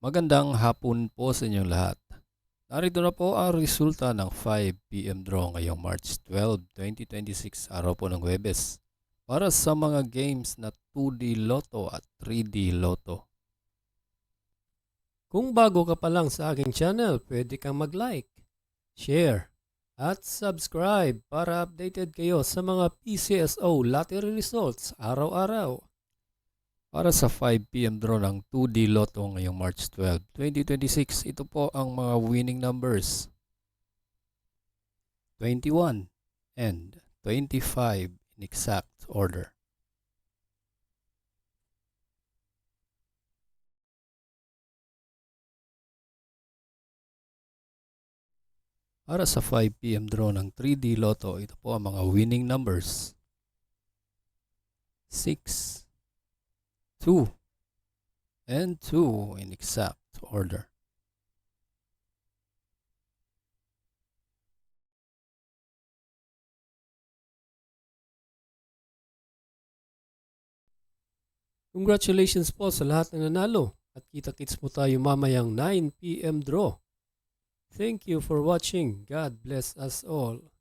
Magandang hapon po sa inyong lahat. Narito na po ang resulta ng 5 PM draw ngayong March 12, 2026, araw po ng Huwebes, para sa mga games na 2D Lotto at 3D Lotto. Kung bago ka pa lang sa aking channel, pwede kang mag-like, share, at subscribe para updated kayo sa mga PCSO lottery results araw-araw. Para sa 5 PM draw ng 2D Lotto ngayong March 12, 2026, ito po ang mga winning numbers: 21 and 25 in exact order. Para sa 5 PM draw ng 3D Lotto, ito po ang mga winning numbers: 6, 2, and 2 in exact order. Congratulations po sa lahat ng nanalo at kita-kits mo tayo mamayang 9 PM draw. Thank you for watching. God bless us all.